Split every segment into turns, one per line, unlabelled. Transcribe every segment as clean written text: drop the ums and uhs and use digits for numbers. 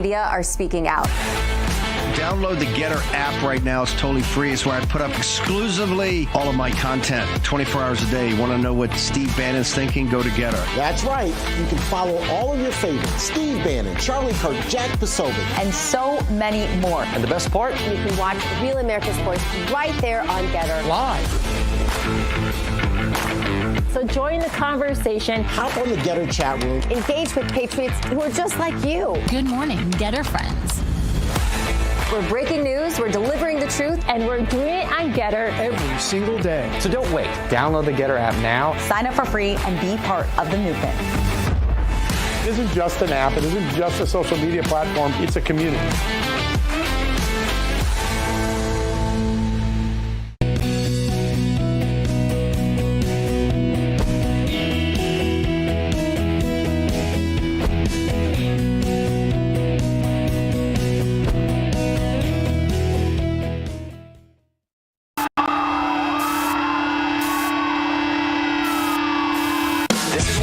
Media are speaking out.
Download the Getter app right now. It's totally free. It's where I put up exclusively all of my content 24 hours a day. You want to know what Steve Bannon's thinking? Go to Getter.
That's right. You can follow all of your favorites. Steve Bannon, Charlie Kirk, Jack Posobiec.
And so many more.
And the best part?
You can watch Real America's Voice right there on Getter.
Live.
So join the conversation.
Hop on the Getter chat room.
Engage with patriots who are just like you.
Good morning, Getter friends.
We're breaking news, we're delivering the truth,
And we're doing it on Getter
Every single day. So don't wait. Download the Getter app now.
Sign up for free and be part of the movement.
This isn't just an app. It isn't just a social media platform. It's a community.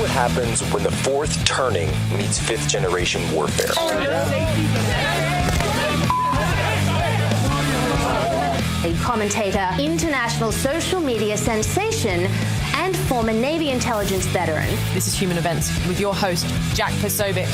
Happens when the fourth turning meets fifth generation warfare.
a commentator, international social media sensation, and former Navy intelligence veteran.
This is Human Events with your host, Jack Posobiec.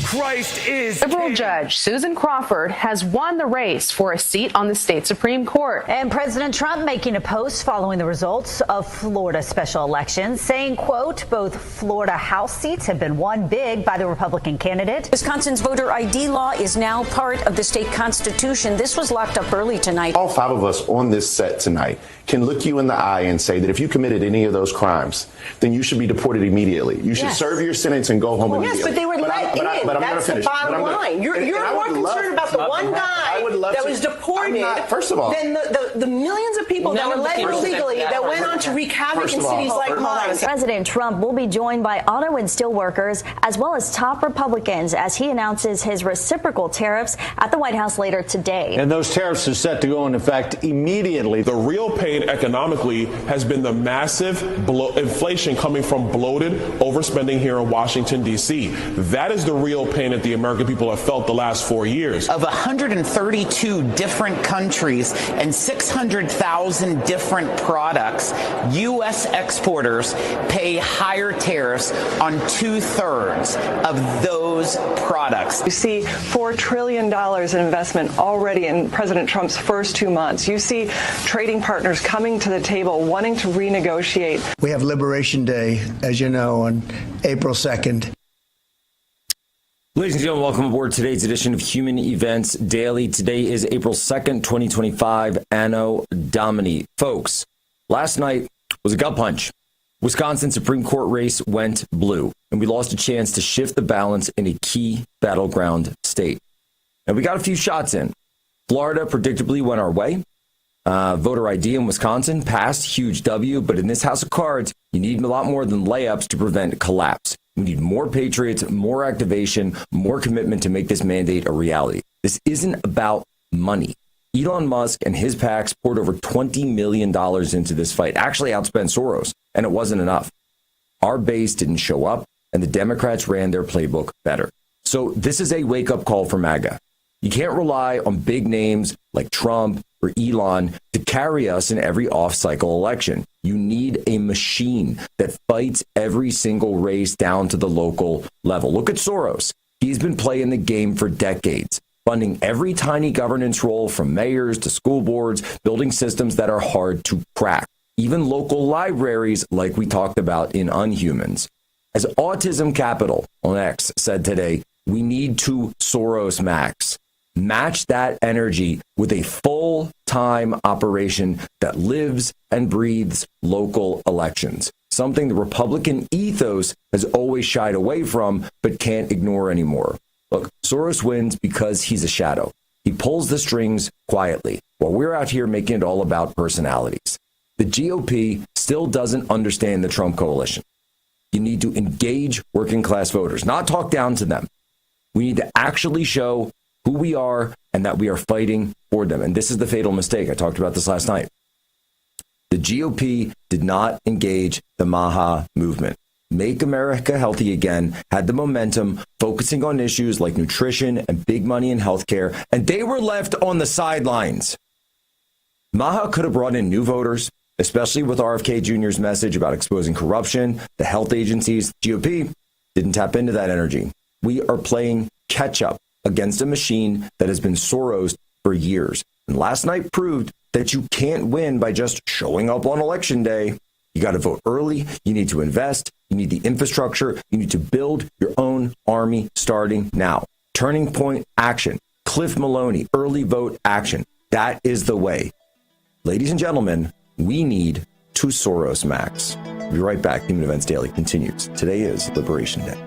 Christ is
Liberal
king.
Judge Susan Crawford has won the race for a seat on the state Supreme Court.
And President Trump making a post following the results of Florida special elections, saying, quote, both Florida House seats have been won big by the Republican candidate.
Wisconsin's voter ID law is now part of the state constitution. This was locked up early tonight.
All five of us on this set tonight can look you in the eye and say that if you committed any of those crimes, then you should be deported immediately. You should serve your sentence and go home immediately.
Yes, but they were let in. That's the bottom line. You're more concerned about the one guy that was deported
first of all,
than the millions of people that were let in illegally that went on to wreak havoc in cities like mine.
President Trump will be joined by auto and steel workers as well as top Republicans as he announces his reciprocal tariffs at the White House later today.
And those tariffs are set to go into effect immediately.
The real pain economically has been the massive inflation coming from bloated overspending here in Washington, D.C. That is the real pain that the American people have felt the last 4 years.
Of 132 different countries and 600,000 different products, U.S. exporters pay higher tariffs on 2/3 of those products.
You see $4 trillion in investment already in President Trump's first 2 months. You see trading partners coming to the table wanting to renegotiate.
We have Liberation Day, as you know, on April 2nd.
Ladies and gentlemen, welcome aboard today's edition of Human Events Daily. Today is April 2nd, 2025, Anno Domini. Folks, last night was a gut punch. Wisconsin Supreme Court race went blue, and we lost a chance to shift the balance in a key battleground state. And we got a few shots in. Florida predictably went our way. Voter ID in Wisconsin passed, huge W, but in this house of cards, you need a lot more than layups to prevent collapse. We need more patriots, more activation, more commitment to make this mandate a reality. This isn't about money. Elon Musk and his PACs poured over $20 million into this fight, actually outspent Soros, and it wasn't enough. Our base didn't show up, and the Democrats ran their playbook better. So this is a wake-up call for MAGA. You can't rely on big names like Trump or Elon to carry us in every off-cycle election. You need a machine that fights every single race down to the local level. Look at Soros. He's been playing the game for decades, funding every tiny governance role from mayors to school boards, building systems that are hard to crack, even local libraries like we talked about in Unhumans. As Autism Capital on X said today, we need to Soros max. Match that energy with a full-time operation that lives and breathes local elections, something the Republican ethos has always shied away from but can't ignore anymore. Look, Soros wins because he's a shadow. He pulls the strings quietly while we're out here making it all about personalities. The GOP still doesn't understand the Trump coalition. You need to engage working-class voters, not talk down to them. We need to actually show who we are and that we are fighting for them. And this is the fatal mistake. I talked about this last night. The GOP did not engage the Maha movement. Make America Healthy Again had the momentum, focusing on issues like nutrition and big money in healthcare, and they were left on the sidelines. Maha could have brought in new voters, especially with RFK Jr.'s message about exposing corruption. The health agencies, GOP, didn't tap into that energy. We are playing catch up against a machine that has been Soros for years. And last night proved that you can't win by just showing up on election day. You got to vote early. You need to invest. You need the infrastructure. You need to build your own army starting now. Turning point action. Cliff Maloney, early vote action. That is the way. Ladies and gentlemen, we need to Soros Max. We'll be right back. Human Events Daily continues. Today is Liberation Day.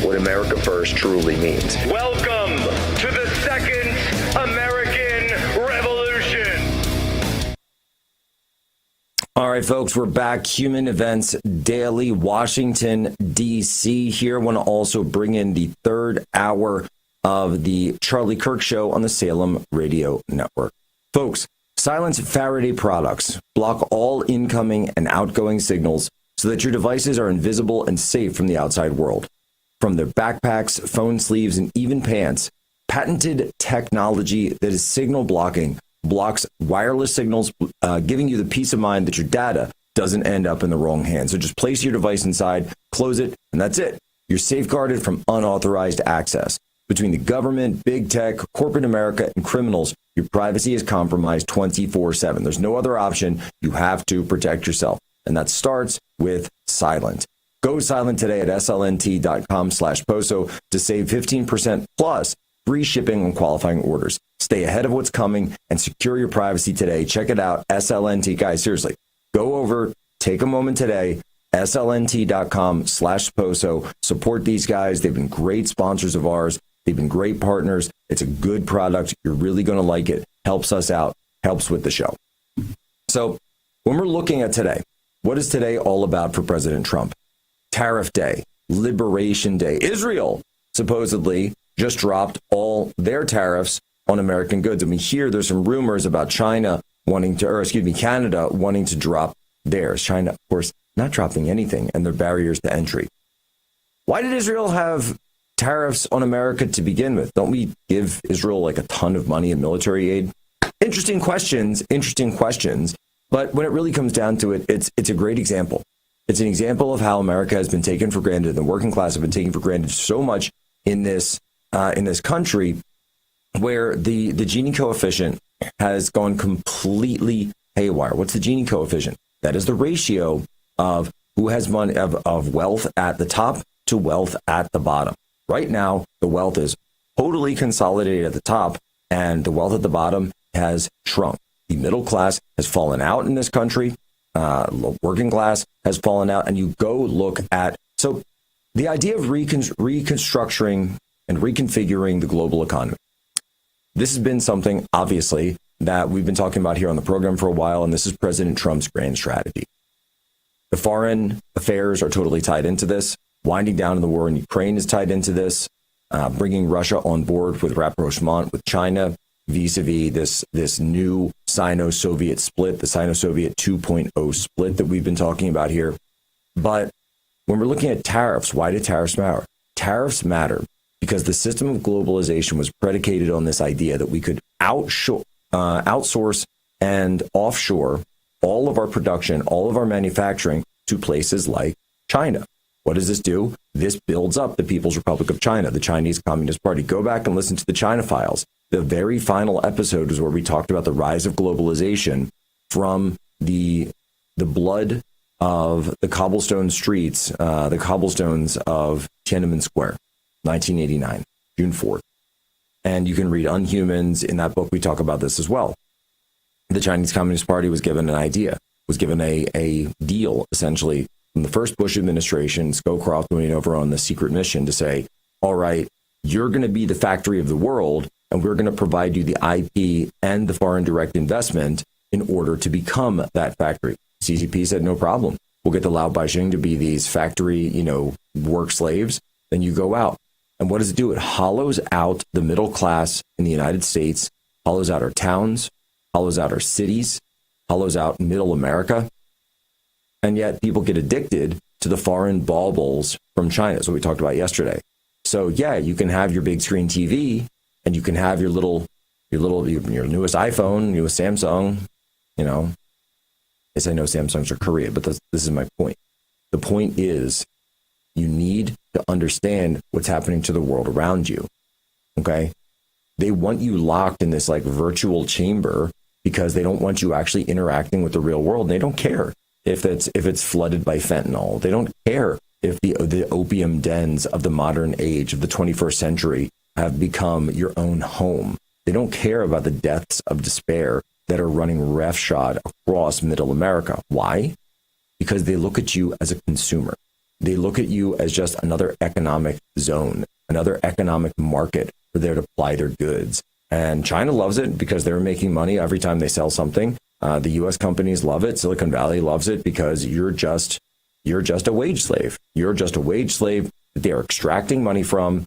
What America First truly means.
Welcome to the Second American Revolution.
All right, folks, we're back. Human Events Daily, Washington, D.C. here. I want to also bring in the third hour of the Charlie Kirk Show on the Salem Radio Network. Folks, silence Faraday products. Block all incoming and outgoing signals so that your devices are invisible and safe from the outside world. From their backpacks, phone sleeves, and even pants, patented technology that is signal blocking blocks wireless signals, giving you the peace of mind that your data doesn't end up in the wrong hands. So just place your device inside, close it, and that's it. You're safeguarded from unauthorized access. Between the government, big tech, corporate America, and criminals, your privacy is compromised 24/7. There's no other option. You have to protect yourself. And that starts with silent. Go silent today at slnt.com/poso to save 15% plus free shipping on qualifying orders. Stay ahead of what's coming and secure your privacy today. Check it out, SLNT. Guys, seriously, go over, take a moment today, slnt.com/poso. Support these guys. They've been great sponsors of ours. They've been great partners. It's a good product. You're really going to like it. Helps us out, helps with the show. So when we're looking at today, what is today all about for President Trump? Tariff Day, Liberation Day. Israel supposedly just dropped all their tariffs on American goods. And we hear there's some rumors about Canada wanting to drop theirs. China, of course, not dropping anything and their barriers to entry. Why did Israel have tariffs on America to begin with? Don't we give Israel like a ton of money in military aid? Interesting questions. But when it really comes down to it, it's a great example. It's an example of how America has been taken for granted. The working class have been taken for granted so much in this country, where the Gini coefficient has gone completely haywire. What's the Gini coefficient? That is the ratio of who has money of wealth at the top to wealth at the bottom. Right now, the wealth is totally consolidated at the top, and the wealth at the bottom has shrunk. The middle class has fallen out in this country. Working class has fallen out. And you go look at, so the idea of reconstructing and reconfiguring the global economy. This has been something, obviously, that we've been talking about here on the program for a while, and this is President Trump's grand strategy. The foreign affairs are totally tied into this. Winding down in the war in Ukraine is tied into this. Bringing Russia on board with rapprochement with China vis-a-vis this new Sino-Soviet split, the Sino-Soviet 2.0 split that we've been talking about here. But when we're looking at tariffs, why do tariffs matter? Tariffs matter because the system of globalization was predicated on this idea that we could outsource and offshore all of our production, all of our manufacturing to places like China. What does this do? This builds up the People's Republic of China, the Chinese Communist Party. Go back and listen to the China Files. The very final episode is where we talked about the rise of globalization from the blood of the cobblestone streets, the cobblestones of Tiananmen Square, 1989, June 4th. And you can read Unhumans. In that book, we talk about this as well. The Chinese Communist Party was given an idea, was given a deal, essentially, from the first Bush administration, Scowcroft went over on the secret mission to say, all right, you're going to be the factory of the world, and we're going to provide you the IP and the foreign direct investment in order to become that factory. CCP said, no problem. We'll get the Lao Beijing to be these factory, work slaves. Then you go out. And what does it do? It hollows out the middle class in the United States, hollows out our towns, hollows out our cities, hollows out middle America. And yet people get addicted to the foreign baubles from China. That's what we talked about yesterday. So yeah, you can have your big screen TV and you can have your newest iPhone, newest Samsung, Yes, I know Samsungs are Korea, but this is my point. The point is you need to understand what's happening to the world around you. Okay? They want you locked in this virtual chamber because they don't want you actually interacting with the real world. And they don't care if it's flooded by fentanyl. They don't care if the opium dens of the modern age of the 21st century have become your own home. They don't care about the deaths of despair that are running roughshod across middle America. Why? Because they look at you as a consumer. They look at you as just another economic zone, another economic market for there to apply their goods. And China loves it because they're making money every time they sell something. The U.S. companies love it. Silicon Valley loves it because you're just a wage slave. You're just a wage slave that they're extracting money from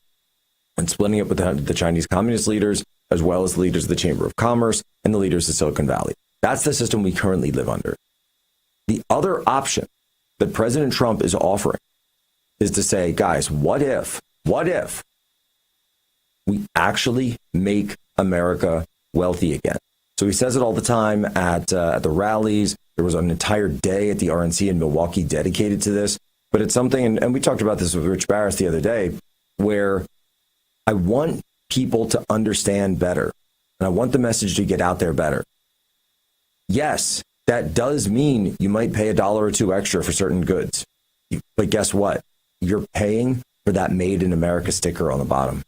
and splitting it with the Chinese communist leaders, as well as the leaders of the Chamber of Commerce and the leaders of Silicon Valley. That's the system we currently live under. The other option that President Trump is offering is to say, guys, what if we actually make America wealthy again? So he says it all the time at the rallies. There was an entire day at the RNC in Milwaukee dedicated to this. But it's something, and we talked about this with Rich Barris the other day, where I want people to understand better, and I want the message to get out there better. Yes, that does mean you might pay $1 or $2 extra for certain goods. But guess what? You're paying for that Made in America sticker on the bottom.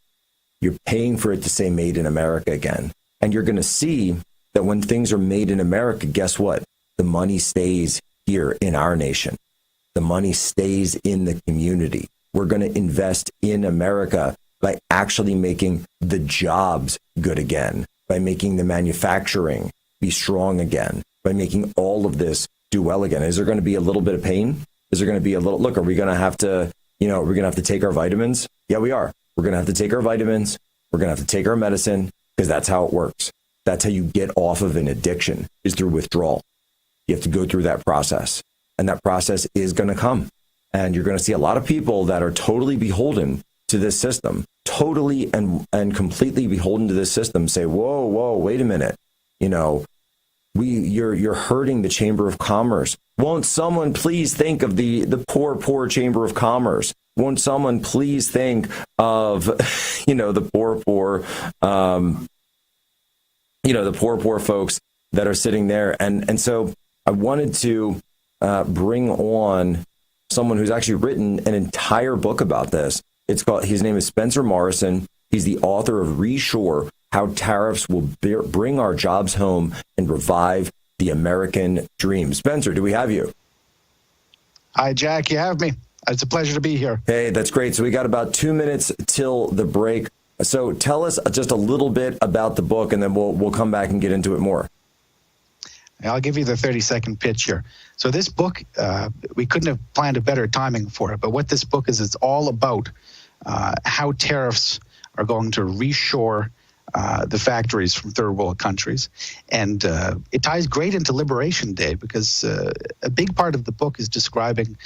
You're paying for it to say Made in America again. And you're going to see that when things are made in America, guess what? The money stays here in our nation. The money stays in the community. We're going to invest in America by actually making the jobs good again, by making the manufacturing be strong again, by making all of this do well again. Is there going to be a little bit of pain? Is there going to be a little, look, are we going to have to, we're going to have to take our vitamins? Yeah, we are. We're going to have to take our vitamins. We're going to have to take our medicine because that's how it works. That's how you get off of an addiction, is through withdrawal. You have to go through that process, and that process is going to come. And you're going to see a lot of people that are totally beholden to this system, totally and completely beholden to this system, say, whoa, wait a minute. You're hurting the Chamber of Commerce. Won't someone please think of the poor Chamber of Commerce? Won't someone please think of, the poor folks that are sitting there? And so I wanted to bring on someone who's actually written an entire book about this. His name is Spencer Morrison. He's the author of Reshore, How Tariffs Will Bring Our Jobs Home and Revive the American Dream. Spencer, do we have you?
Hi, Jack. You have me. It's a pleasure to be here.
Hey, that's great. So we got about 2 minutes till the break. So tell us just a little bit about the book, and then we'll come back and get into it more.
I'll give you the 30-second pitch here. So this book, we couldn't have planned a better timing for it, but what this book is, it's all about how tariffs are going to reshore the factories from third world countries. And it ties great into Liberation Day because a big part of the book is describing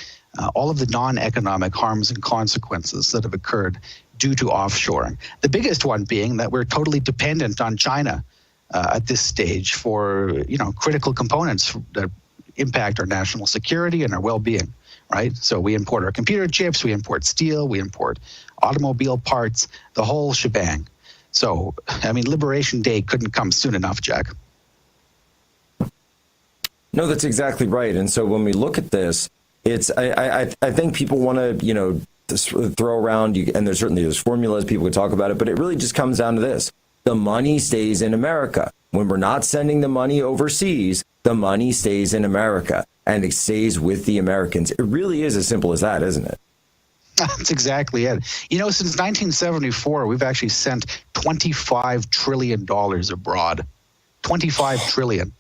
all of the non-economic harms and consequences that have occurred due to offshoring. The biggest one being that we're totally dependent on China at this stage for, critical components that impact our national security and our well-being, right? So we import our computer chips, we import steel, we import automobile parts, the whole shebang. So, Liberation Day couldn't come soon enough, Jack.
No, that's exactly right. And so when we look at this, I think people want to, throw around, and there's formulas, people could talk about it, but it really just comes down to this. The money stays in America. When we're not sending the money overseas, the money stays in America, and it stays with the Americans. It really is as simple as that, isn't it?
That's exactly it. Since 1974, we've actually sent $25 trillion abroad. $25 trillion.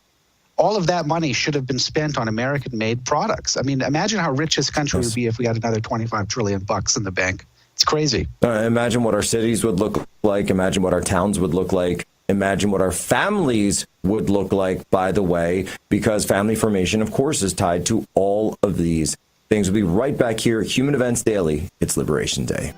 All of that money should have been spent on American-made products. Imagine how rich this country would be if we had another $25 trillion in the bank. It's crazy.
Imagine what our cities would look like. Imagine what our towns would look like. Imagine what our families would look like, by the way, because family formation, of course, is tied to all of these things. We'll be right back here. Human Events Daily. It's Liberation Day.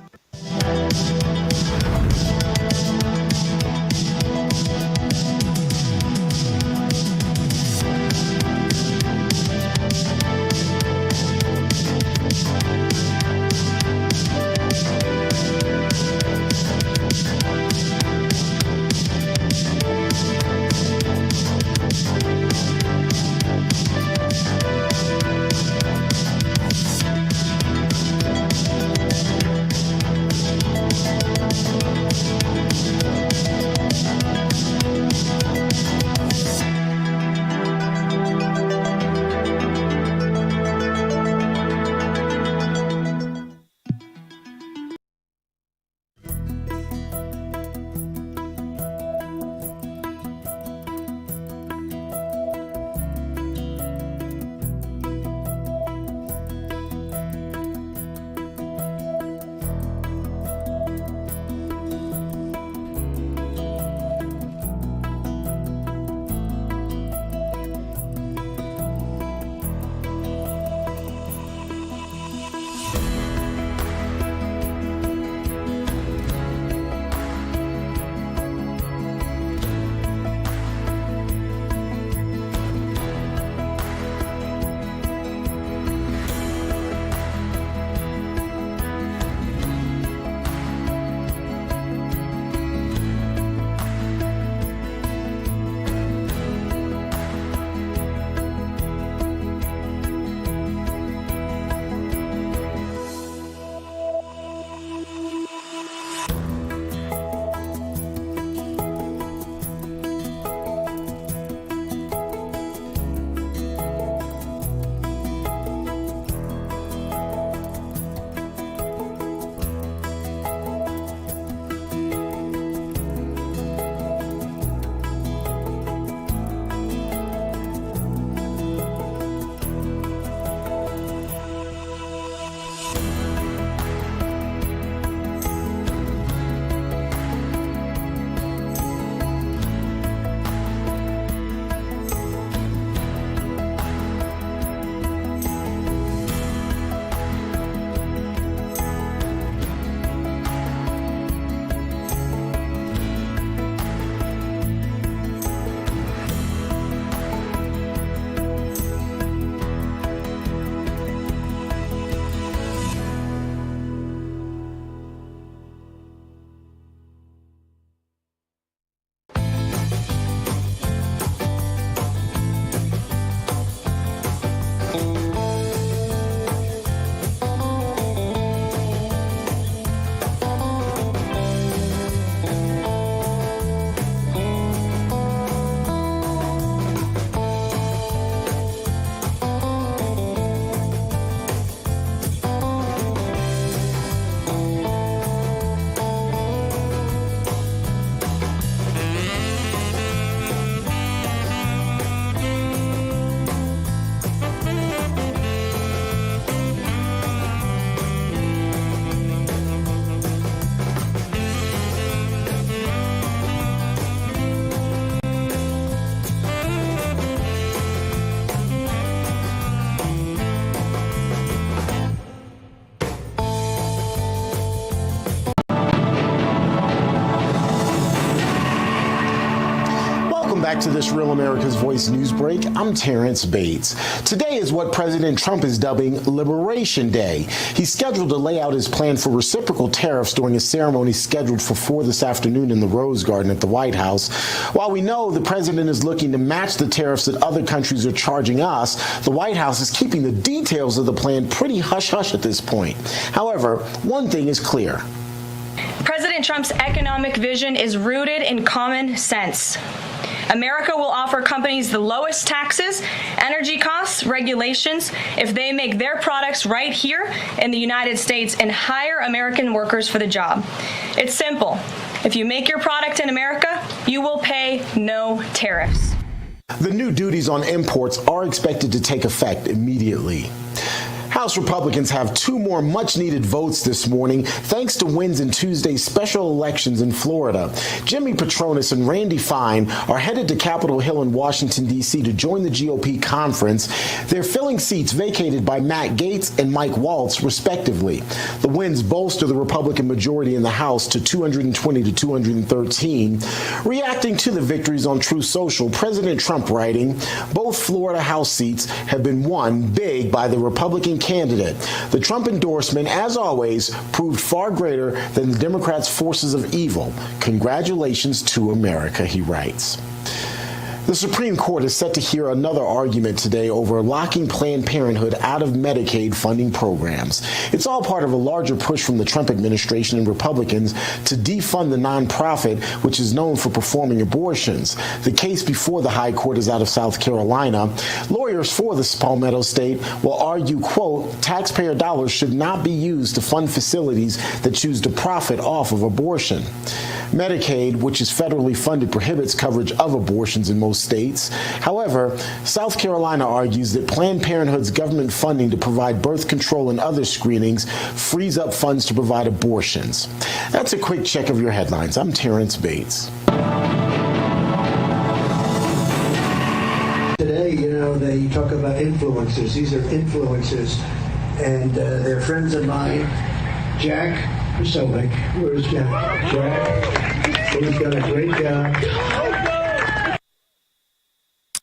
to this Real America's Voice news break. I'm Terrence Bates. Today is what President Trump is dubbing Liberation Day. He's scheduled to lay out his plan for reciprocal tariffs during a ceremony scheduled for 4 this afternoon in the Rose Garden at the White House. While we know the president is looking to match the tariffs that other countries are charging us, the White House is keeping the details of the plan pretty hush-hush at this point. However, one thing is clear.
President Trump's economic vision is rooted in common sense. America will offer companies the lowest taxes, energy costs, regulations if they make their products right here in the United States and hire American workers for the job. It's simple. If you make your product in America, you will pay no tariffs.
The new duties on imports are expected to take effect immediately. House Republicans have 2 more much-needed votes this morning thanks to wins in Tuesday's special elections in Florida. Jimmy Patronis and Randy Fine are headed to Capitol Hill in Washington, D.C. to join the GOP conference. They're filling seats vacated by Matt Gaetz and Mike Waltz, respectively. The wins bolster the Republican majority in the House to 220 to 213. Reacting to the victories on Truth Social, President Trump writing, both Florida House seats have been won big by the Republican candidate. The Trump endorsement, as always, proved far greater than the Democrats' forces of evil. Congratulations to America, he writes. The Supreme Court is set to hear another argument today over locking Planned Parenthood out of Medicaid funding programs. It's all part of a larger push from the Trump administration and Republicans to defund the nonprofit, which is known for performing abortions. The case before the High Court is out of South Carolina. Lawyers for the Palmetto State will argue, quote, taxpayer dollars should not be used to fund facilities that choose to profit off of abortion. Medicaid, which is federally funded, prohibits coverage of abortions in most states. However, South Carolina argues that Planned Parenthood's government funding to provide birth control and other screenings frees up funds to provide abortions. That's a quick check of your headlines. I'm Terrence Bates.
Today, they talk about influencers. These are influencers, and they're friends of mine. Jack Posobiec. Where's Jack? Jack, he's done a great job.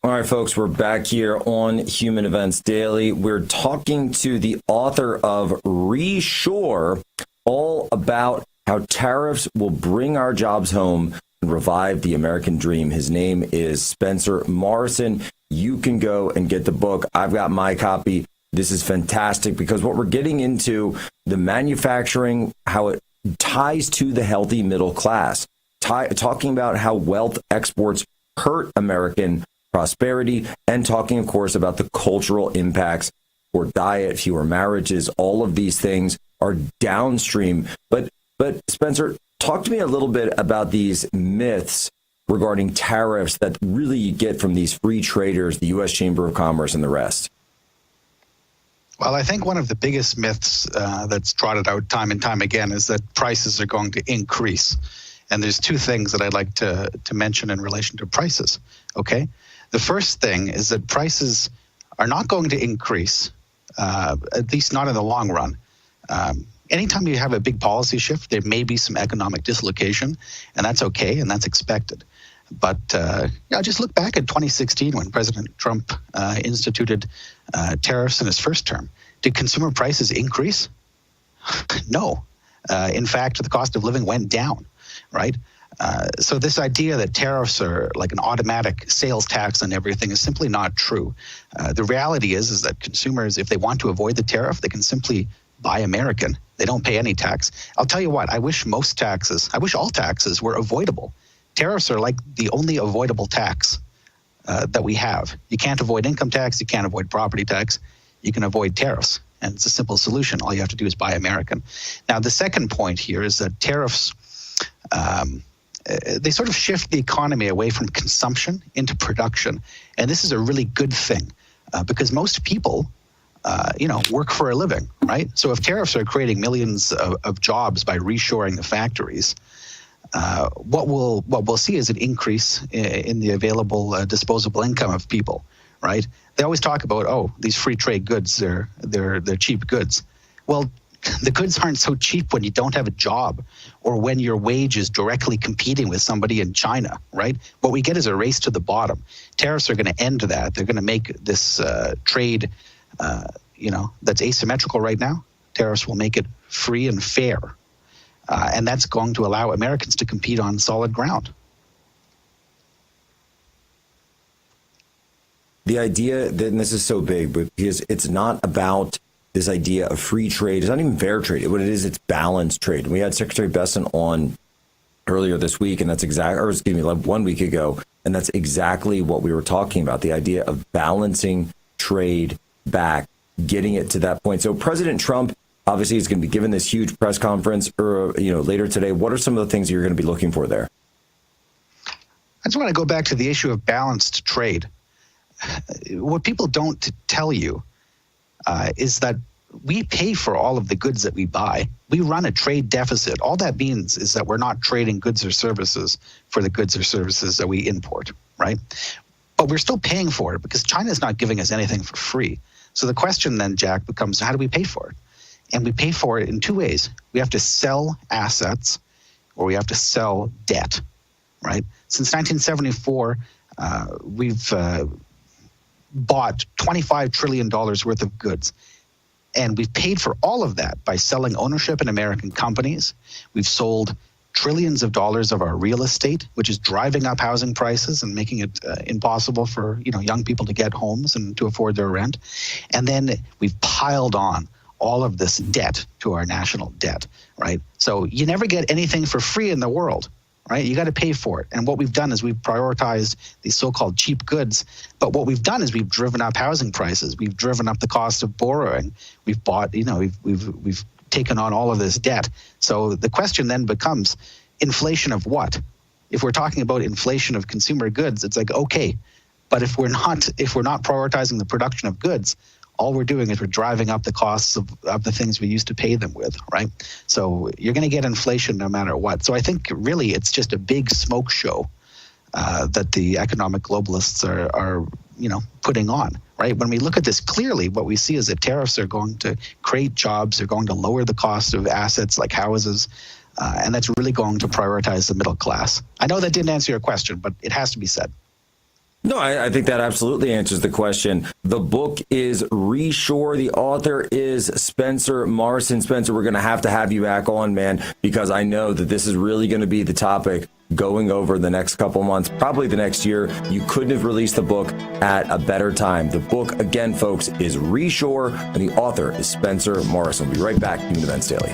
All right, folks, we're back here on Human Events Daily. We're talking to the author of Reshore, all about how tariffs will bring our jobs home and revive the American dream. His name is Spencer Morrison. You can go and get the book. I've got my copy. This is fantastic because what we're getting into, the manufacturing, how it ties to the healthy middle class, talking about how wealth exports hurt American prosperity, and talking, of course, about the cultural impacts for diet, fewer marriages. All of these things are downstream. But Spencer, talk to me a little bit about these myths regarding tariffs that really you get from these free traders, the U.S. Chamber of Commerce, and the rest.
Well, I think one of the biggest myths that's trotted out time and time again is that prices are going to increase. And there's 2 things that I'd like to mention in relation to prices, okay? The first thing is that prices are not going to increase, at least not in the long run. Anytime you have a big policy shift, there may be some economic dislocation, and that's okay, and that's expected. But just look back at 2016 when President Trump instituted tariffs in his first term. Did consumer prices increase? No. In fact, the cost of living went down, right? So this idea that tariffs are like an automatic sales tax on everything is simply not true. The reality is that consumers, if they want to avoid the tariff, they can simply buy American. They don't pay any tax. I'll tell you what, I wish all taxes were avoidable. Tariffs are like the only avoidable tax that we have. You can't avoid income tax. You can't avoid property tax. You can avoid tariffs. And it's a simple solution. All you have to do is buy American. Now, the second point here is that tariffs, they sort of shift the economy away from consumption into production. And this is a really good thing because most people, work for a living, right? So if tariffs are creating millions of jobs by reshoring the factories, what we'll see is an increase in the available disposable income of people, right? They always talk about, these free trade goods, they're cheap goods. Well, The goods aren't so cheap when you don't have a job or when your wage is directly competing with somebody in China, right? What we get is a race to the bottom. Tariffs are going to end that. They're going to make this trade, that's asymmetrical right now. Tariffs will make it free and fair. And that's going to allow Americans to compete on solid ground.
The idea that, and this is so big, but because it's not about this idea of free trade. It's not even fair trade. What it is, it's balanced trade. We had Secretary Besson on earlier this week, and that's like 1 week ago, and that's exactly what we were talking about, the idea of balancing trade back, getting it to that point. So President Trump obviously is going to be given this huge press conference later today. What are some of the things you're going to be looking for there?
I just want to go back to the issue of balanced trade. What people don't tell you is that we pay for all of the goods that we buy. We run a trade deficit. All that means is that we're not trading goods or services for the goods or services that we import, right? But we're still paying for it because China is not giving us anything for free. So the question then, Jack, becomes how do we pay for it? And we pay for it in two ways. We have to sell assets or we have to sell debt, right? Since 1974, we've bought $25 trillion worth of goods. And we've paid for all of that by selling ownership in American companies. We've sold trillions of dollars of our real estate, which is driving up housing prices and making it impossible for young people to get homes and to afford their rent. And then we've piled on all of this debt to our national debt, right? So you never get anything for free in the world, right? You got to pay for it. And what we've done is we've prioritized these so-called cheap goods. But what we've done is we've driven up housing prices. We've driven up the cost of borrowing. We've bought, we've taken on all of this debt. So the question then becomes inflation of what? If we're talking about inflation of consumer goods, it's like, okay, but if we're not prioritizing the production of goods, all we're doing is we're driving up the costs of the things we used to pay them with, right? So you're going to get inflation no matter what. So I think really it's just a big smoke show that the economic globalists are putting on, right? When we look at this clearly, what we see is that tariffs are going to create jobs, they're going to lower the cost of assets like houses, and that's really going to prioritize the middle class. I know that didn't answer your question, but it has to be said.
No, I think that absolutely answers the question. The book is Reshore. The author is Spencer Morrison. Spencer, we're going to have you back on, man, because I know that this is really going to be the topic going over the next couple months, probably the next year. You couldn't have released the book at a better time. The book, again, folks, is Reshore, and the author is Spencer Morrison. We'll be right back to Events Daily.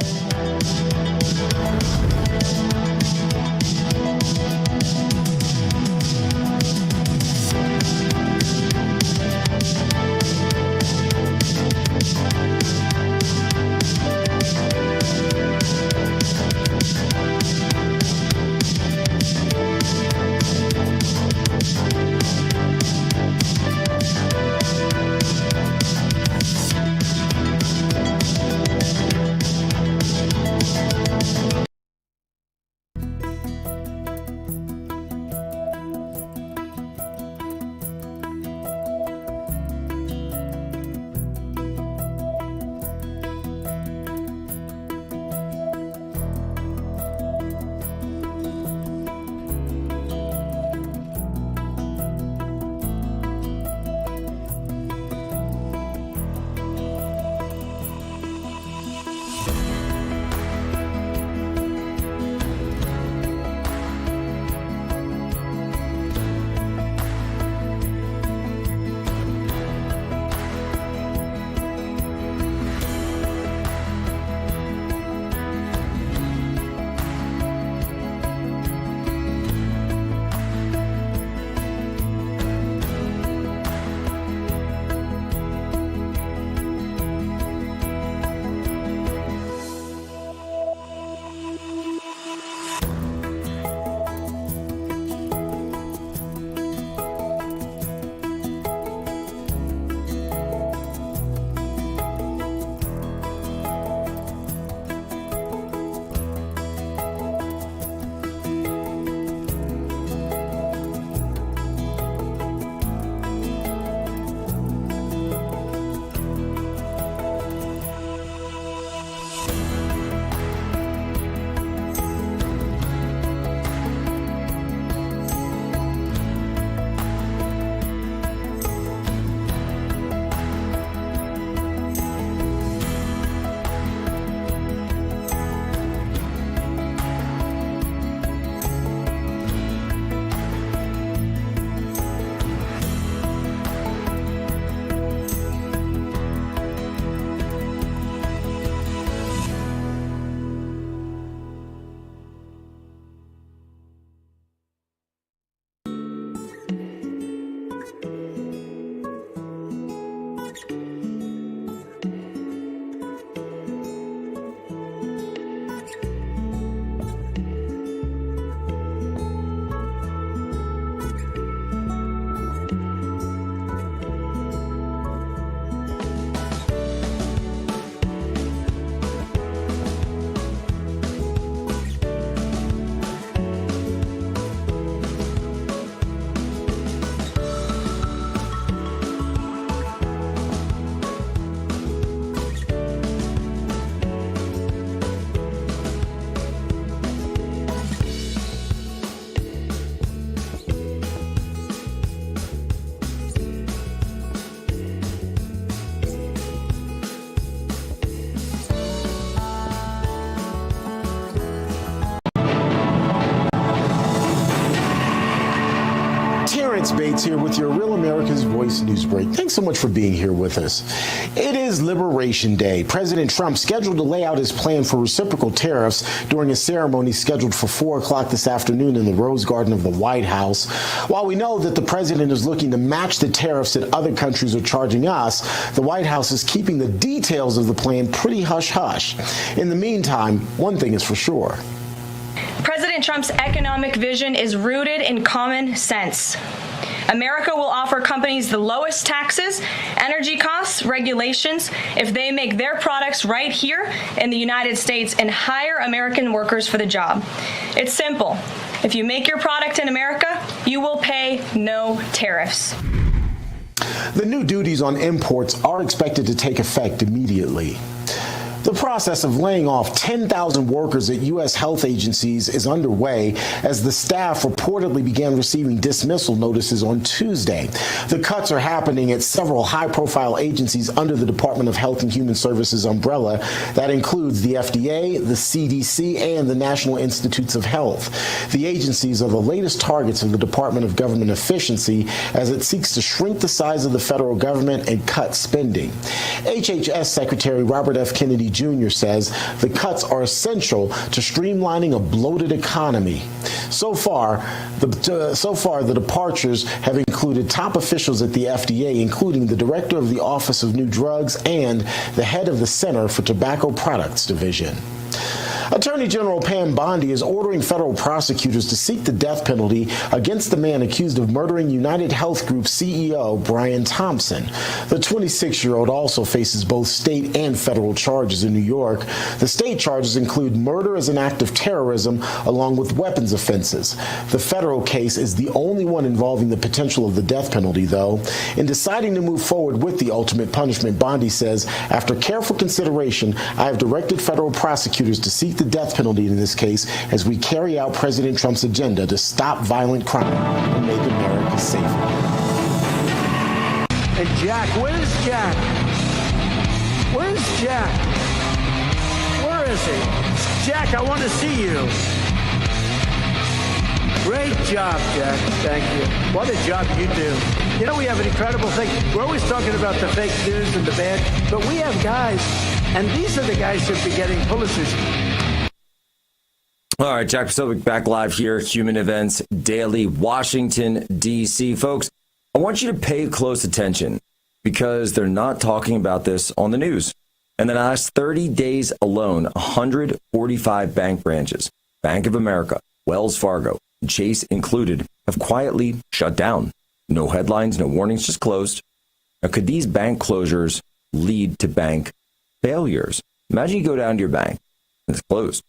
Gates here with your Real America's Voice news break. Thanks so much for being here with us. It is Liberation Day. President Trump scheduled to lay out his plan for reciprocal tariffs during a ceremony scheduled for 4 o'clock this afternoon in the Rose Garden of the White House. While we know that the president is looking to match the tariffs that other countries are charging us, the White House is keeping the details of the plan pretty hush-hush. In the meantime, one thing is for sure.
President Trump's economic vision is rooted in common sense. America will offer companies the lowest taxes, energy costs, regulations if they make their products right here in the United States and hire American workers for the job. It's simple. If you make your product in America, you will pay no tariffs.
The new duties on imports are expected to take effect immediately. The process of laying off 10,000 workers at U.S. health agencies is underway as the staff reportedly began receiving dismissal notices on Tuesday. The cuts are happening at several high-profile agencies under the Department of Health and Human Services umbrella. That includes the FDA, the CDC, and the National Institutes of Health. The agencies are the latest targets of the Department of Government Efficiency as it seeks to shrink the size of the federal government and cut spending. HHS Secretary Robert F. Kennedy Jr. says the cuts are essential to streamlining a bloated economy. So far, the departures have included top officials at the FDA, including the director of the Office of New Drugs and the head of the Center for Tobacco Products Division. Attorney General Pam Bondi is ordering federal prosecutors to seek the death penalty against the man accused of murdering United Health Group CEO Brian Thompson. The 26-year-old also faces both state and federal charges in New York. The state charges include murder as an act of terrorism along with weapons offenses. The federal case is the only one involving the potential of the death penalty, though. In deciding to move forward with the ultimate punishment, Bondi says, after careful consideration, I have directed federal prosecutors to seek the death penalty in this case as we carry out President Trump's agenda to stop violent crime and make America safer.
And Jack, where's Jack? Where's Jack? Where is he? Jack, I want to see you. Great job, Jack. Thank you. What a job you do. You know, we have an incredible thing. We're always talking about the fake news and the bad, but we have guys, and these are the guys that should be getting Pulitzers.
All right, Jack Posobiec back live here, Human Events Daily, Washington, D.C. Folks, I want you to pay close attention because they're not talking about this on the news. In the last 30 days alone, 145 bank branches, Bank of America, Wells Fargo, and Chase included, have quietly shut down. No headlines, no warnings, just closed. Now, could these bank closures lead to bank failures? Imagine you go down to your bank and it's closed.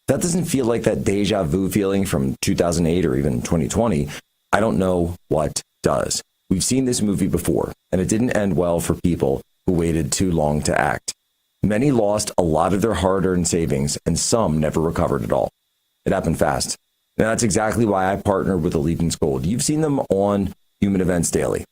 That doesn't feel like that deja vu feeling from 2008 or even 2020. I don't know what does. We've seen this movie before, and it didn't end well for people who waited too long to act. Many lost a lot of their hard-earned savings, and some never recovered at all. It happened fast. And that's exactly why I partnered with Allegiance Gold. You've seen them on Human Events Daily.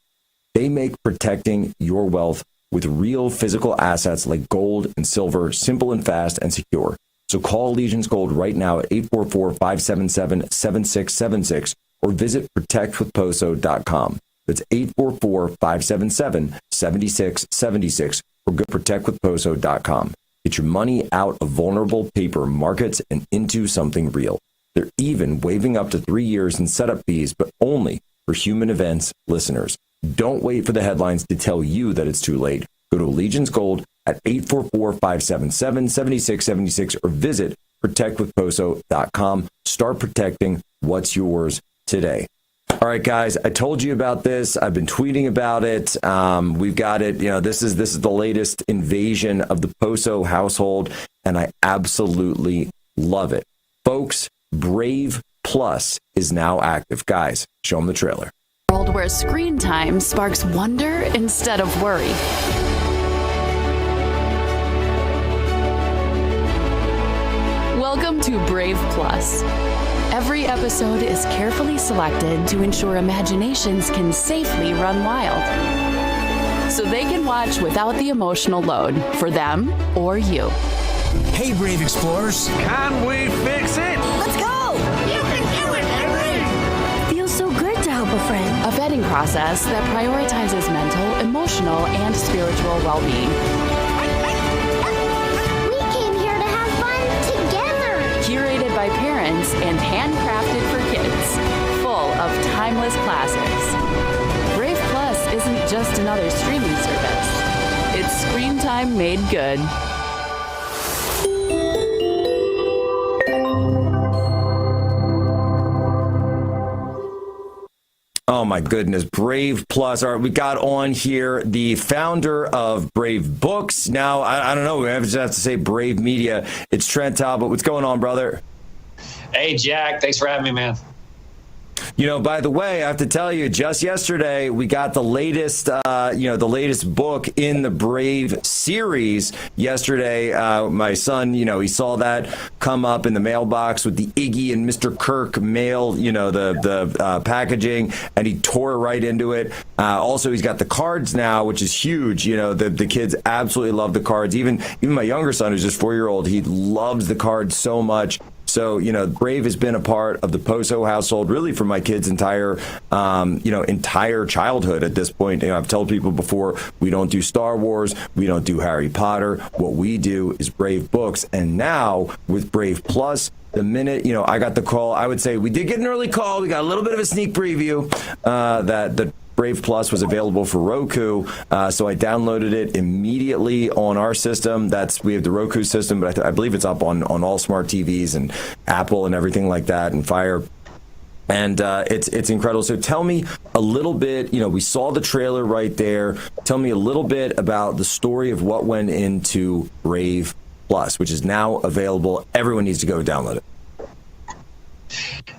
They make protecting your wealth with real physical assets like gold and silver simple and fast and secure. So call Allegiance Gold right now at 844-577-7676 or visit protectwithposo.com. That's 844-577-7676 or go protectwithposo.com. Get your money out of vulnerable paper markets and into something real. They're even waiving up to 3 years in setup fees, but only for Human Events listeners. Don't wait for the headlines to tell you that it's too late. Go to Allegiance Gold at 844-577-7676 or visit protectwithposo.com. Start protecting what's yours today. All right, guys, I told you about this. I've been tweeting about it. We've got it. You know, this is the latest invasion of the Poso household, and I absolutely love it. Folks, Brave Plus is now active. Guys, show them the trailer.
World where screen time sparks wonder instead of worry. Welcome to Brave Plus. Every episode is carefully selected to ensure imaginations can safely run wild, so they can watch without the emotional load for them or you.
Hey, Brave Explorers.
Can we fix it?
Let's go!
You can do it, Henry!
Feels so good to help
wonderful friend.
A vetting process that prioritizes mental, emotional, and spiritual well-being.
We came here to have fun together.
Curated by parents and handcrafted for kids. Full of timeless classics. Brave Plus isn't just another streaming service. It's screen time made good.
Oh my goodness, Brave Plus. All right, we got on here the founder of Brave Books. Now, I don't know, we just have to say Brave Media. It's Trent Talbot. What's going on, brother?
Hey, Jack. Thanks for having me, man.
You know, by the way, I have to tell you, just yesterday we got the latest, the latest book in the Brave series. Yesterday, my son, he saw that come up in the mailbox with the Iggy and Mr. Kirk mail, the packaging, and he tore right into it. Also, he's got the cards now, which is huge. The kids absolutely love the cards. Even my younger son, who's just 4-year-old, he loves the cards so much. So, Brave has been a part of the Poso household really for my kids' entire childhood at this point. I've told people before, we don't do Star Wars. We don't do Harry Potter. What we do is Brave Books. And now with Brave Plus, the minute, I got the call, I would say we did get an early call. We got a little bit of a sneak preview that the Brave Plus was available for Roku, so I downloaded it immediately on our system. We have the Roku system, but I believe it's up on all smart TVs and Apple and everything like that, and Fire. And it's incredible. So tell me a little bit, we saw the trailer right there. Tell me a little bit about the story of what went into Brave Plus, which is now available. Everyone needs to go download it.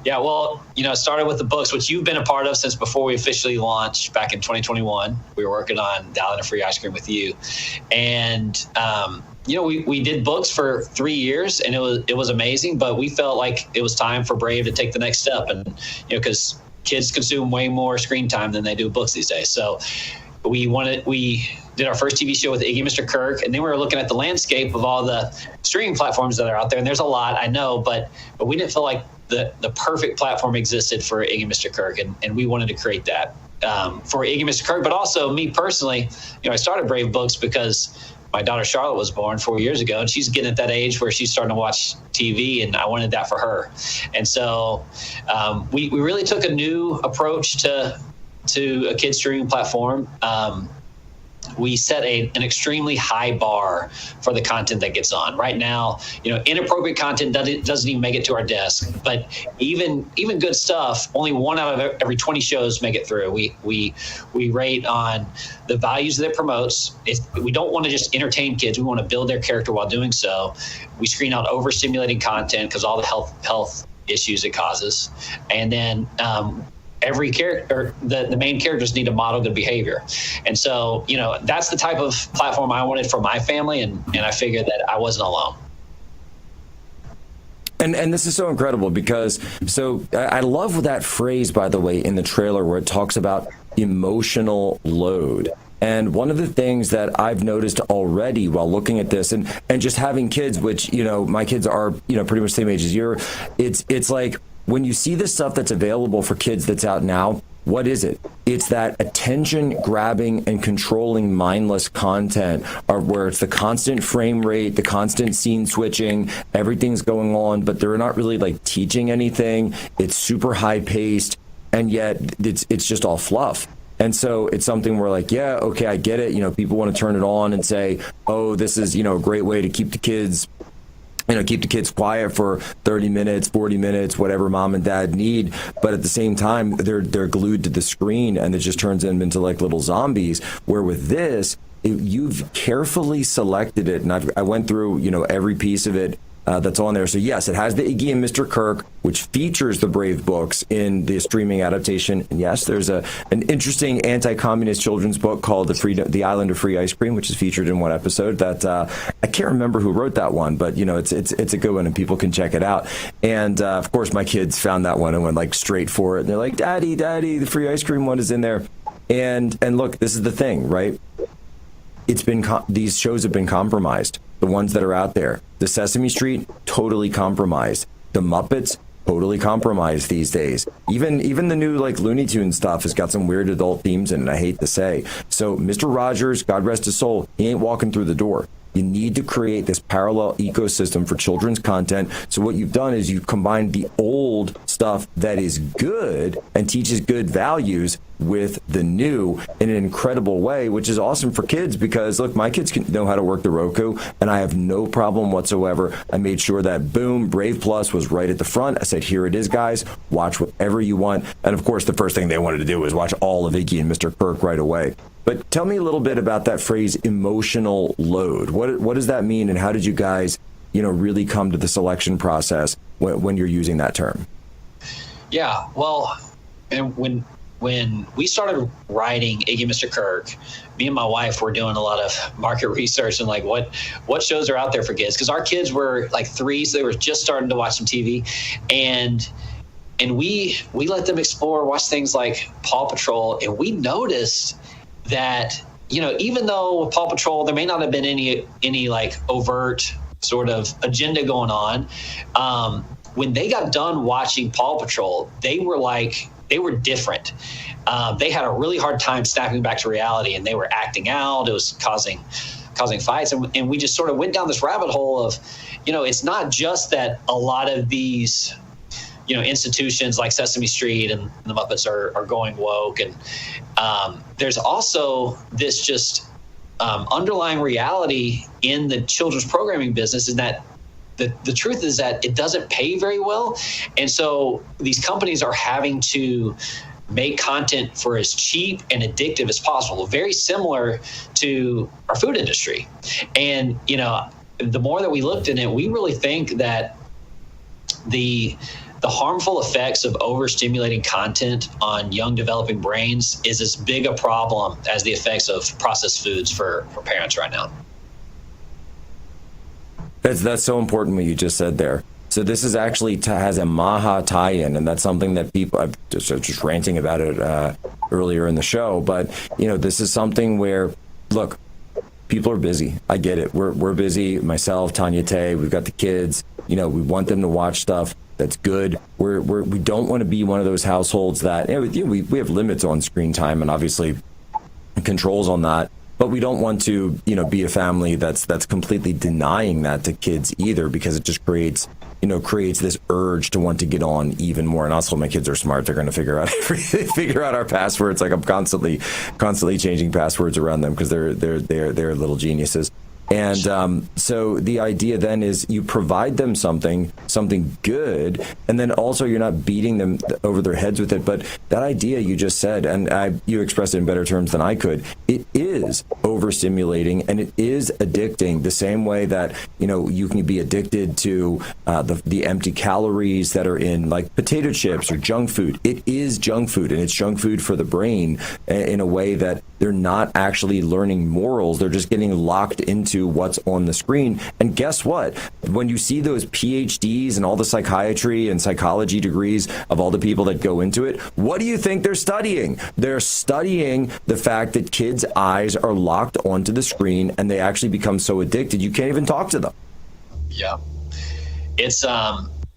Yeah, well, it started with the books, which you've been a part of since before we officially launched back in 2021. We were working on Dialing a Free Ice Cream with you. And, we did books for 3 years, and it was amazing, but we felt like it was time for Brave to take the next step. And, because kids consume way more screen time than they do books these days. So we did our first TV show with Iggy and Mr. Kirk, and then we were looking at the landscape of all the streaming platforms that are out there. And there's a lot, I know, but we didn't feel like the perfect platform existed for Iggy and Mr. Kirk, and we wanted to create that for Iggy and Mr. Kirk. But also me personally, I started Brave Books because my daughter Charlotte was born 4 years ago, and she's getting at that age where she's starting to watch TV, and I wanted that for her. And so we really took a new approach to a kids streaming platform. We set an extremely high bar for the content that gets on. Right now, inappropriate content doesn't even make it to our desk. But even good stuff, only 1 out of every 20 shows make it through. We rate on the values that it promotes. We don't want to just entertain kids. We want to build their character while doing so. We screen out overstimulating content because all the health issues it causes. And then every character, the main characters need to model good behavior. And so, that's the type of platform I wanted for my family, and I figured that I wasn't alone.
And this is so incredible because, I love that phrase, by the way, in the trailer where it talks about emotional load. And one of the things that I've noticed already while looking at this and just having kids, which, my kids are, pretty much the same age as you, it's like, when you see the stuff that's available for kids that's out now, what is it? It's that attention-grabbing and controlling mindless content where it's the constant frame rate, the constant scene switching, everything's going on, but they're not really teaching anything. It's super high-paced, and yet it's just all fluff. And so it's something where yeah, okay, I get it. People want to turn it on and say, oh, this is, a great way to keep the kids quiet for 30 minutes, 40 minutes, whatever mom and dad need. But at the same time, they're glued to the screen, and it just turns them into little zombies. Where with this, you've carefully selected it. And I went through, every piece of it that's on there. So yes, it has the Iggy and Mr. Kirk, which features the Brave books in the streaming adaptation. And yes, there's an interesting anti-communist children's book called The Island of Free Ice Cream, which is featured in one episode. That I can't remember who wrote that one, but it's a good one, and people can check it out. And of course, my kids found that one and went straight for it. And they're like, "Daddy, the free ice cream one is in there." And look, this is the thing, right? It's been these shows have been compromised. The ones that are out there, the Sesame Street, totally compromised. The Muppets, totally compromised these days. Even the new like Looney Tunes stuff has got some weird adult themes in it, I hate to say. So Mr. Rogers, God rest his soul, he ain't walking through the door. You need to create this parallel ecosystem for children's content. So what you've done is you've combined the old stuff that is good and teaches good values with the new in an incredible way, which is awesome for kids because, look, my kids can know how to work the Roku, and I have no problem whatsoever. I made sure that, boom, Brave Plus was right at the front. I said, here it is, guys. Watch whatever you want. And, of course, the first thing they wanted to do was watch all of Iggy and Mr. Kirk right away. But tell me a little bit about that phrase, emotional load. What does that mean, and how did you guys, really come to the selection process when you're using that term? Yeah, well, and when we started writing Iggy and Mr. Kirk, me and my wife were doing a lot of market research and like what shows are out there for kids, because our kids were like 3, so they were just starting to watch some TV, and we let them explore, watch things like Paw Patrol, and we noticed that, even though with Paw Patrol, there may not have been any like overt sort of agenda going on, when they got done watching Paw Patrol, they were different. They had a really hard time snapping back to reality, and they were acting out. It was causing fights. And we just sort of went down this rabbit hole of, it's not just that a lot of these, institutions like Sesame Street and the Muppets are going woke. And there's also this just underlying reality in the children's programming business, is that the truth is that it doesn't pay very well. And so these companies are having to make content for as cheap and addictive as possible, very similar to our food industry. And, the more that we looked in it, we really think that the harmful effects of overstimulating content on young developing brains is as big a problem as the effects of processed foods for parents right now. That's so important what you just said there. So this is actually has a Maha tie-in, and that's something that people, I'm just ranting about it earlier in the show, but this is something where, look, people are busy. I get it. We're busy. Myself, Tanya Tay, we've got the kids. We want them to watch stuff that's good. We don't want to be one of those households that we have limits on screen time and obviously controls on that. But we don't want to, be a family that's completely denying that to kids either, because it just creates this urge to want to get on even more. And also, my kids are smart; they're going to figure out our passwords. Like I'm constantly changing passwords around them because they're little geniuses. And so the idea then is you provide them something good, and then also you're not beating them over their heads with it. But that idea you just said, and you expressed it in better terms than I could, it is overstimulating and it is addicting, the same way that, you can be addicted to the empty calories that are in like potato chips or junk food. It is junk food, and it's junk food for the brain in a way that they're not actually learning morals. They're just getting locked into what's on the screen. And guess what? When you see those PhDs and all the psychiatry and psychology degrees of all the people that go into it, what do you think they're studying? They're studying the fact that kids' eyes are locked onto the screen, and they actually become so addicted you can't even talk to them. Yeah. It's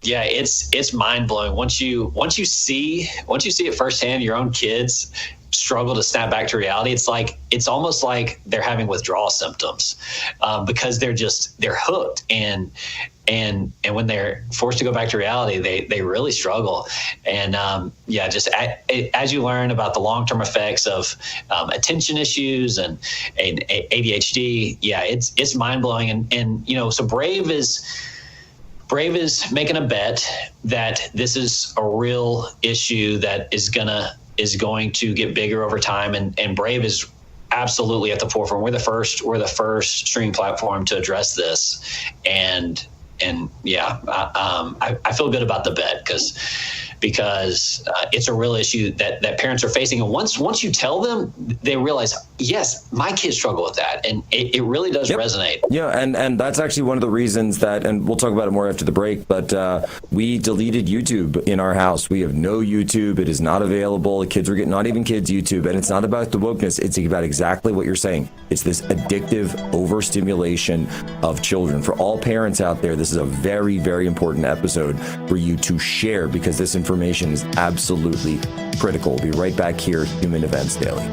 it's mind-blowing. Once you see it firsthand, your own kids struggle to snap back to reality. It's almost like they're having withdrawal symptoms because they're hooked, and when they're forced to go back to reality, they really struggle. And as you learn about the long-term effects of attention issues and ADHD, it's mind-blowing. And so Brave is making a bet that this is a real issue that is going to get bigger over time, and Brave is absolutely at the forefront. We're the first streaming platform to address this, and I feel good about the bet because it's a real issue that parents are facing. And once you tell them, they realize,
yes, my kids struggle with that, and it really does resonate.
Yeah, and that's actually one of the reasons that, and we'll talk about it more after the break, but we deleted YouTube in our house. We have no YouTube. It is not available. Kids are getting, not even kids, YouTube, and it's not about the wokeness. It's about exactly what you're saying. It's this addictive overstimulation of children. For all parents out there, this is a very, very important episode for you to share, because this information is absolutely critical. We'll be right back here, Human Events Daily.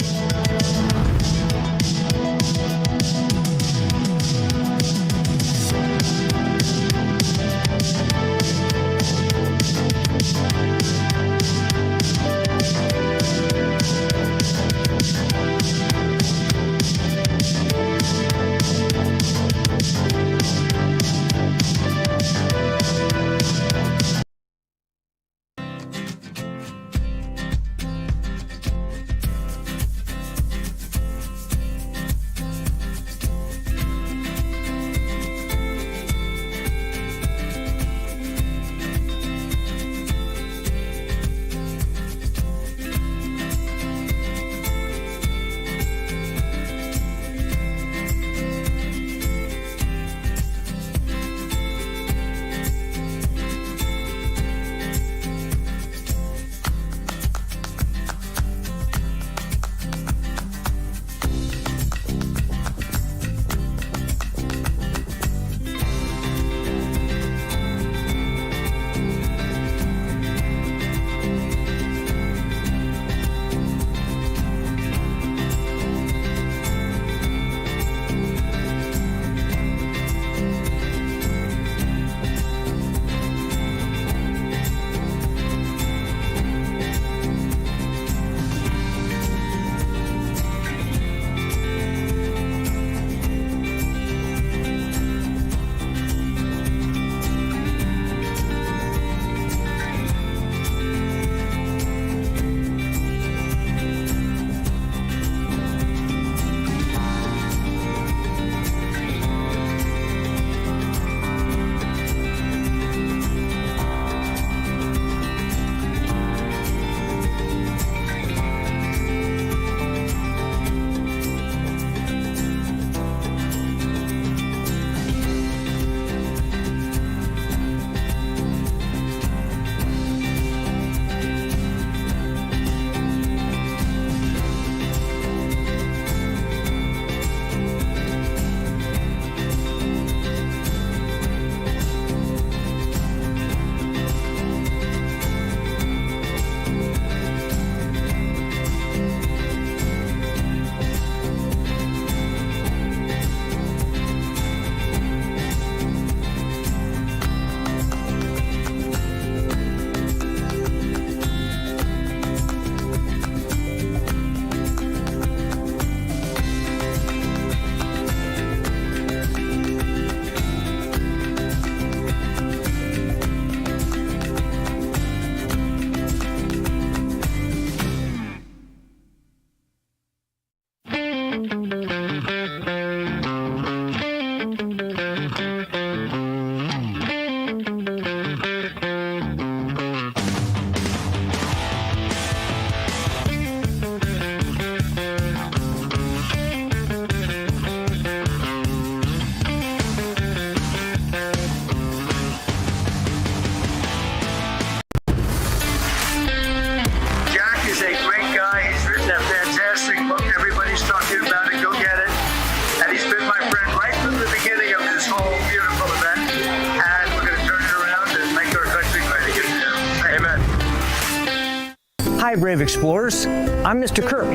Hi, Brave Explorers. I'm Mr. Kirk.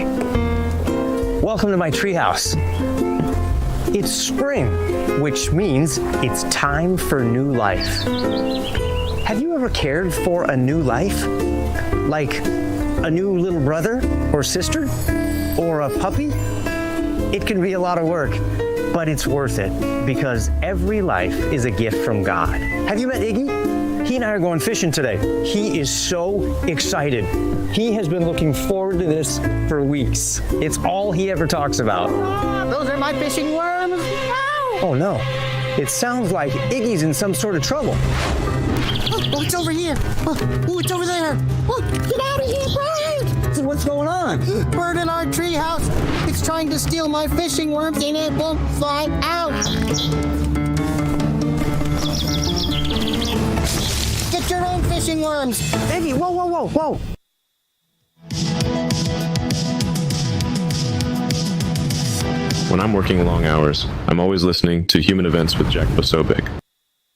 Welcome to my treehouse. It's spring, which means it's time for new life. Have you ever cared for a new life? Like a new little brother or sister or a puppy? It can be a lot of work, but it's worth it because every life is a gift from God. Have you met Iggy? He and I are going fishing today. He is so excited. He has been looking forward to this for weeks. It's all he ever talks about.
Those are my fishing worms. Ow!
Oh no, it sounds like Iggy's in some sort of trouble.
Oh, it's over here. Oh, it's over there. Oh, get out of here, Brian! What's going on? Bird in our treehouse. It's trying to steal my fishing worms and it won't fly out. Get your own fishing worms. Iggy, whoa, whoa, whoa, whoa.
When I'm working long hours, I'm always listening to Human Events with Jack Posobiec.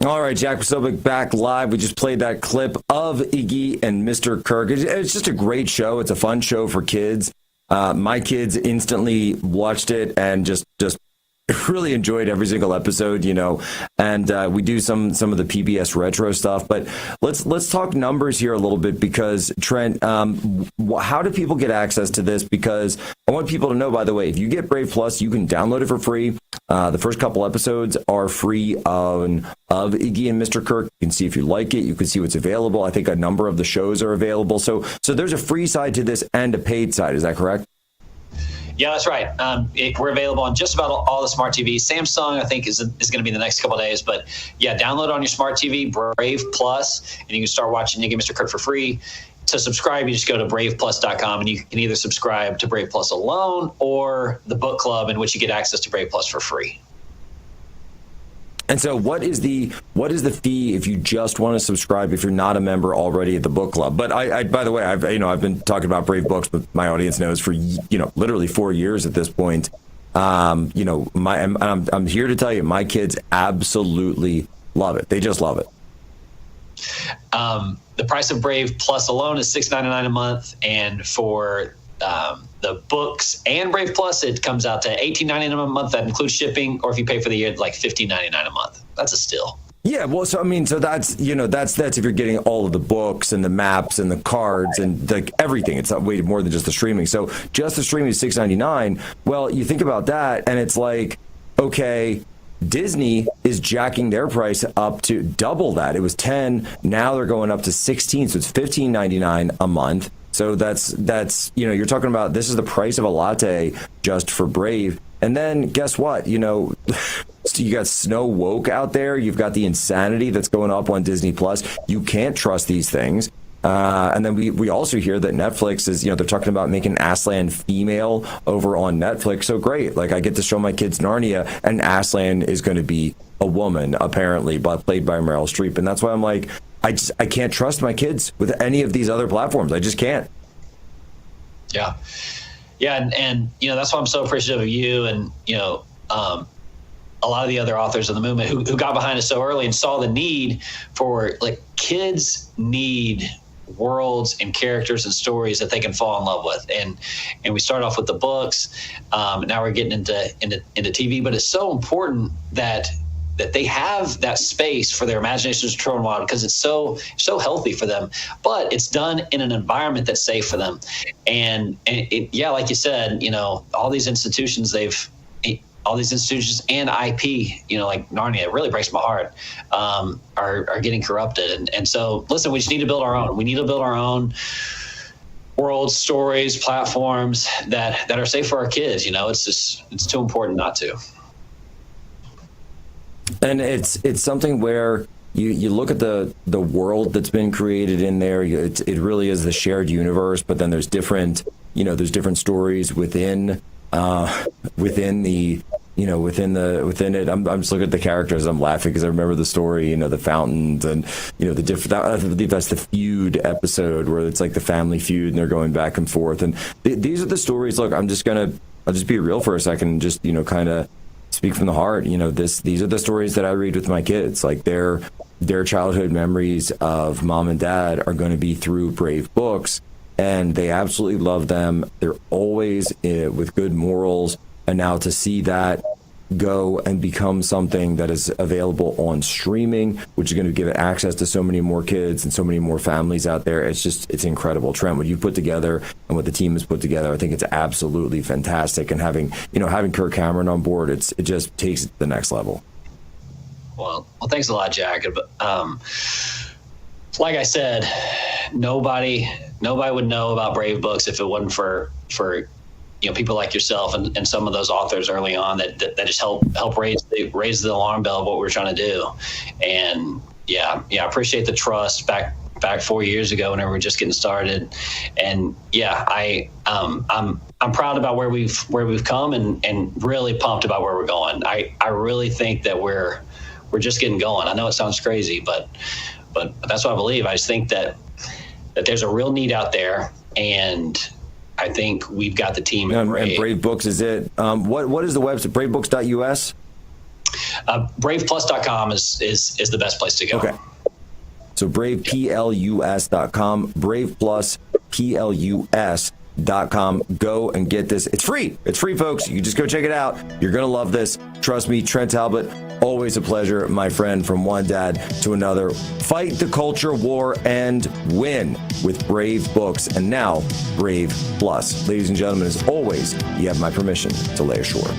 All right, Jack Posobiec back live. We just played that clip of Iggy and Mr. Kirk. It's just a great show. It's a fun show for kids. My kids instantly watched it and just really enjoyed every single episode, you know. And we do some of the PBS retro stuff. But let's talk numbers here a little bit because, Trent, how do people get access to this? Because I want people to know, by the way, if you get Brave Plus, you can download it for free. The first couple episodes are free of Iggy and Mr. Kirk. You can see if you like it. You can see what's available. I think a number of the shows are available. So there's a free side to this and a paid side. Is that correct?
Yeah, that's right. We're available on just about all the smart TVs. Samsung, I think, is going to be in the next couple of days. But yeah, download on your smart TV Brave Plus, and you can start watching Iggy and Mr. Kirk for free. To subscribe, you just go to braveplus.com, and you can either subscribe to Brave Plus alone or the book club, in which you get access to Brave Plus for free.
And so what is the fee if you just want to subscribe if you're not a member already at the book club? But I by the way, I've been talking about Brave Books, but my audience knows for literally 4 years at this point. I'm here to tell you, my kids absolutely love it. They just love it.
The price of Brave Plus alone is $6.99 a month, and for the books and Brave Plus, it comes out to $18.99 a month. That includes shipping, or if you pay for the year, like $15.99 a month. That's a steal.
Yeah, well, so that's if you're getting all of the books and the maps and the cards and like everything. It's way more than just the streaming. So just the streaming is $6.99. Well, you think about that, and it's like, okay, Disney is jacking their price up to double that. It was $10, now they're going up to $16, so it's $15.99 a month. So that's you're talking about, this is the price of a latte just for Brave. And then guess what? You got Snow Woke out there. You've got the insanity that's going up on Disney Plus. You can't trust these things. And then we also hear that Netflix is, they're talking about making Aslan female over on Netflix. So great. Like, I get to show my kids Narnia, and Aslan is going to be a woman, apparently, played by Meryl Streep. And that's why I'm like, I can't trust my kids with any of these other platforms. I just can't.
Yeah. Yeah. And that's why I'm so appreciative of you and, a lot of the other authors of the movement who got behind us so early and saw the need for, like, kids need worlds and characters and stories that they can fall in love with. And we start off with the books. Now we're getting into TV, but it's so important that they have that space for their imaginations to run wild, because it's so healthy for them, but it's done in an environment that's safe for them. And like you said, all these institutions and IP, like Narnia, it really breaks my heart, are getting corrupted. And so, listen, we just need to build our own. We need to build our own worlds, stories, platforms that are safe for our kids. It's too important not to. And it's something where you look at the world that's been created in there. It really is the shared universe, but then there's different stories within it. I'm just looking at the characters. I'm laughing because I remember the story, the fountains and, the different, I believe that's the feud episode where it's like the family feud and they're going back and forth. And these are the stories. Look, I'll just be real for a second and just, kind of speak from the heart. These are the stories that I read with my kids. Like their childhood memories of mom and dad are going to be through Brave books, and they absolutely love them. They're always with good morals. And now to see that go and become something that is available on streaming, which is going to give it access to so many more kids and so many more families out there, it's incredible. Trent, what you put together and what the team has put together, I think it's absolutely fantastic. And having Kirk Cameron on board, it just takes it to the next level. Well, thanks a lot, Jack. Like I said, nobody would know about Brave Books if it wasn't for people like yourself and some of those authors early on that just help raise the alarm bell of what we're trying to do. And I appreciate the trust back back 4 years ago whenever we were just getting started. And yeah, I'm proud about where we've come and really pumped about where we're going. I really think that we're just getting going. I know it sounds crazy, but that's what I believe. I just think that there's a real need out there, and I think we've got the team.
And Brave Books is it. What is the website? Bravebooks.us?
BravePlus.com is the best place to go.
Okay. So BravePlus.com, BravePlus.com. Go and get this. It's free. It's free, folks. You just go check it out. You're going to love this. Trust me, Trent Talbot, always a pleasure, my friend, from one dad to another. Fight the culture war and win with Brave Books and now Brave Plus. Ladies and gentlemen, as always, you have my permission to lay ashore.